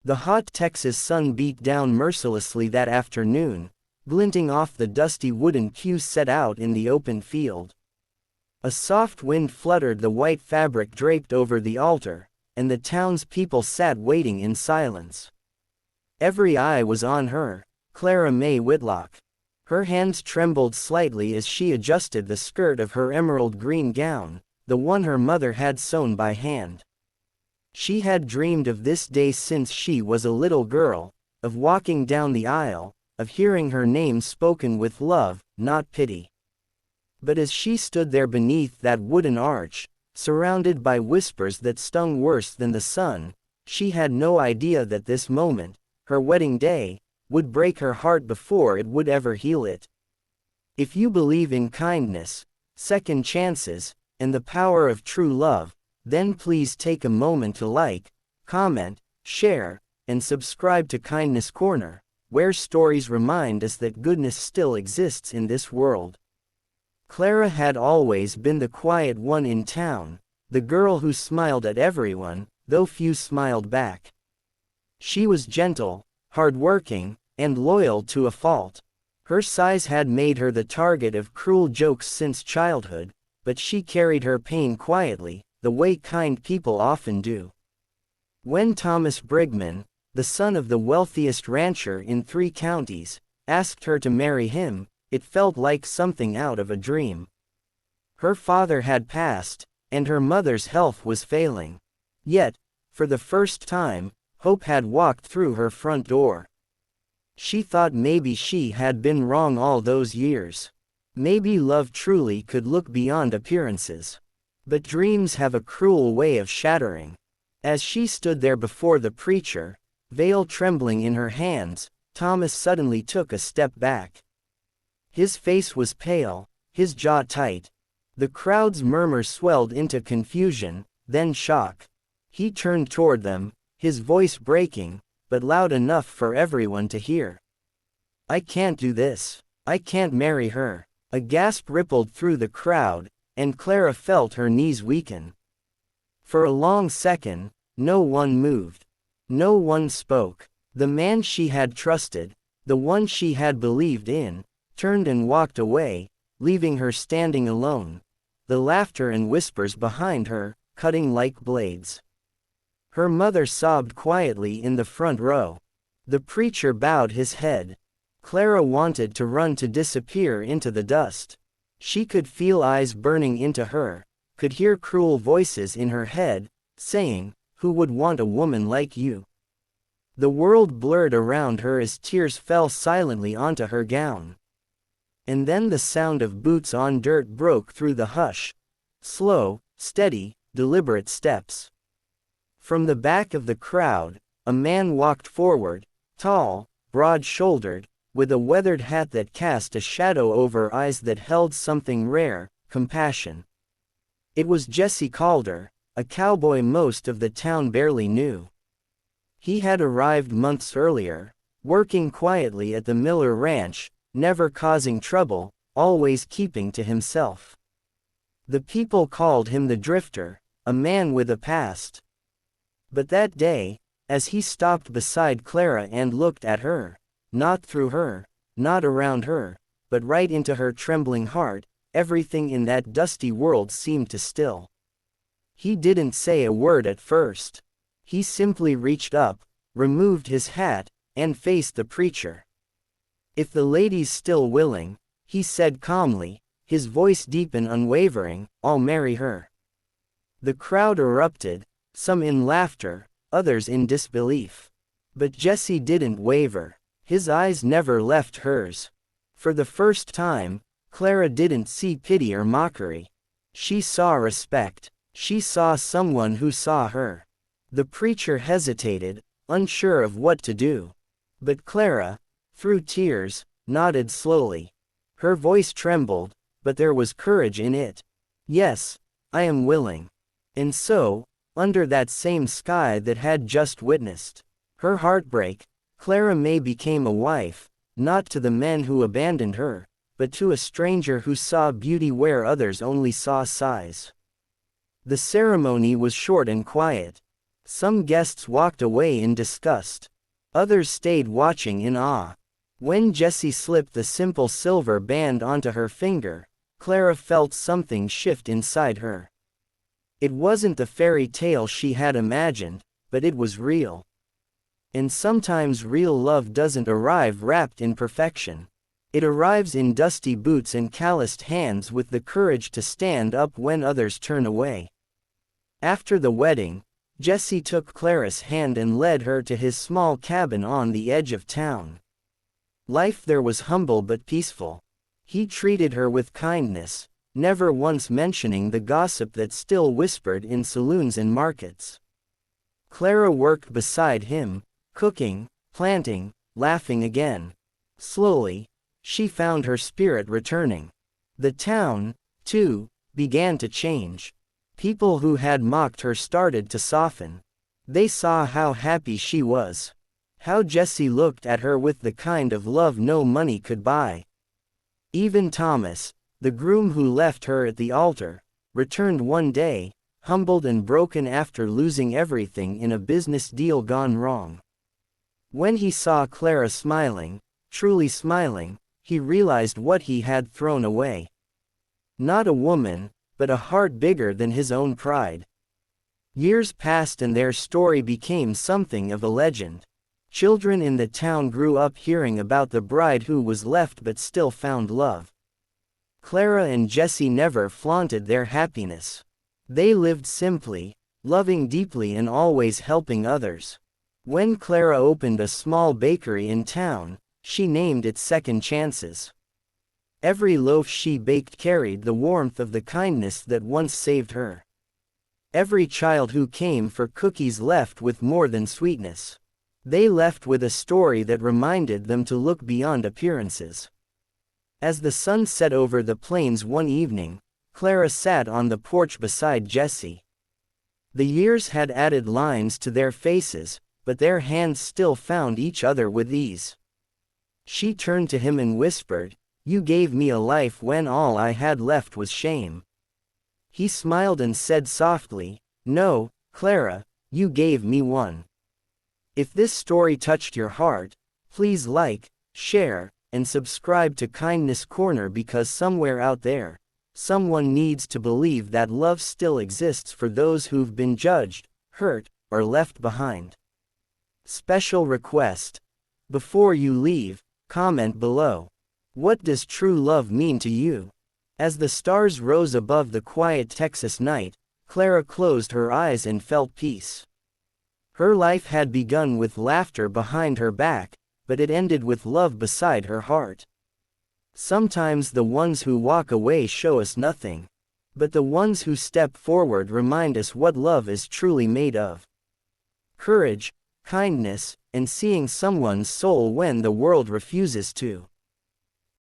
The hot Texas sun beat down mercilessly that afternoon, glinting off the dusty wooden pews set out in the open field. A soft wind fluttered the white fabric draped over the altar, and the townspeople sat waiting in silence. Every eye was on her, Clara May Whitlock. Her hands trembled slightly as she adjusted the skirt of her emerald green gown, the one her mother had sewn by hand. She had dreamed of this day since she was a little girl, of walking down the aisle, of hearing her name spoken with love, not pity. But as she stood there beneath that wooden arch, surrounded by whispers that stung worse than the sun, she had no idea that this moment, her wedding day, would break her heart before it would ever heal it. If you believe in kindness, second chances, and the power of true love, then please take a moment to like, comment, share, and subscribe to Kindness Corner, where stories remind us that goodness still exists in this world. Clara had always been the quiet one in town, the girl who smiled at everyone, though few smiled back. She was gentle, hard-working, and loyal to a fault. Her size had made her the target of cruel jokes since childhood, but she carried her pain quietly, the way kind people often do. When Thomas Brigman, the son of the wealthiest rancher in 3 counties, asked her to marry him, it felt like something out of a dream. Her father had passed, and her mother's health was failing. Yet, for the first time, hope had walked through her front door. She thought maybe she had been wrong all those years. Maybe love truly could look beyond appearances. But dreams have a cruel way of shattering. As she stood there before the preacher, veil trembling in her hands, Thomas suddenly took a step back. His face was pale, his jaw tight. The crowd's murmurs swelled into confusion, then shock. He turned toward them, his voice breaking, but loud enough for everyone to hear. "I can't do this. I can't marry her." A gasp rippled through the crowd, and Clara felt her knees weaken. For a long second, no one moved. No one spoke. The man she had trusted, the one she had believed in, turned and walked away, leaving her standing alone, the laughter and whispers behind her, cutting like blades. Her mother sobbed quietly in the front row. The preacher bowed his head. Clara wanted to run to disappear into the dust. She could feel eyes burning into her, could hear cruel voices in her head, saying, "Who would want a woman like you?" The world blurred around her as tears fell silently onto her gown. And then the sound of boots on dirt broke through the hush. Slow, steady, deliberate steps. From the back of the crowd, a man walked forward, tall, broad-shouldered, with a weathered hat that cast a shadow over eyes that held something rare, compassion. It was Jesse Calder, a cowboy most of the town barely knew. He had arrived months earlier, working quietly at the Miller Ranch, never causing trouble, always keeping to himself. The people called him the Drifter, a man with a past. But that day, as he stopped beside Clara and looked at her, not through her, not around her, but right into her trembling heart, everything in that dusty world seemed to still. He didn't say a word at first. He simply reached up, removed his hat, and faced the preacher. "If the lady's still willing," he said calmly, his voice deep and unwavering, "I'll marry her." The crowd erupted, some in laughter, others in disbelief. But Jesse didn't waver. His eyes never left hers. For the first time, Clara didn't see pity or mockery. She saw respect. She saw someone who saw her. The preacher hesitated, unsure of what to do. But Clara, through tears, nodded slowly. Her voice trembled, but there was courage in it. "Yes, I am willing." And so, under that same sky that had just witnessed her heartbreak, Clara May became a wife, not to the men who abandoned her, but to a stranger who saw beauty where others only saw size. The ceremony was short and quiet. Some guests walked away in disgust. Others stayed watching in awe. When Jessie slipped the simple silver band onto her finger, Clara felt something shift inside her. It wasn't the fairy tale she had imagined, but it was real. And sometimes real love doesn't arrive wrapped in perfection. It arrives in dusty boots and calloused hands with the courage to stand up when others turn away. After the wedding, Jessie took Clara's hand and led her to his small cabin on the edge of town. Life there was humble but peaceful. He treated her with kindness, never once mentioning the gossip that still whispered in saloons and markets. Clara worked beside him, cooking, planting, laughing again. Slowly, she found her spirit returning. The town, too, began to change. People who had mocked her started to soften. They saw how happy she was. How Jessie looked at her with the kind of love no money could buy. Even Thomas, the groom who left her at the altar, returned one day, humbled and broken after losing everything in a business deal gone wrong. When he saw Clara smiling, truly smiling, he realized what he had thrown away. Not a woman, but a heart bigger than his own pride. Years passed and their story became something of a legend. Children in the town grew up hearing about the bride who was left but still found love. Clara and Jessie never flaunted their happiness. They lived simply, loving deeply and always helping others. When Clara opened a small bakery in town, she named it Second Chances. Every loaf she baked carried the warmth of the kindness that once saved her. Every child who came for cookies left with more than sweetness. They left with a story that reminded them to look beyond appearances. As the sun set over the plains one evening, Clara sat on the porch beside Jessie. The years had added lines to their faces, but their hands still found each other with ease. She turned to him and whispered, "You gave me a life when all I had left was shame." He smiled and said softly, "No, Clara, you gave me one." If this story touched your heart, please like, share, and subscribe to Kindness Corner, because somewhere out there, someone needs to believe that love still exists for those who've been judged, hurt, or left behind. Special request. Before you leave, comment below. What does true love mean to you? As the stars rose above the quiet Texas night, Clara closed her eyes and felt peace. Her life had begun with laughter behind her back, but it ended with love beside her heart. Sometimes the ones who walk away show us nothing, but the ones who step forward remind us what love is truly made of. Courage, kindness, and seeing someone's soul when the world refuses to.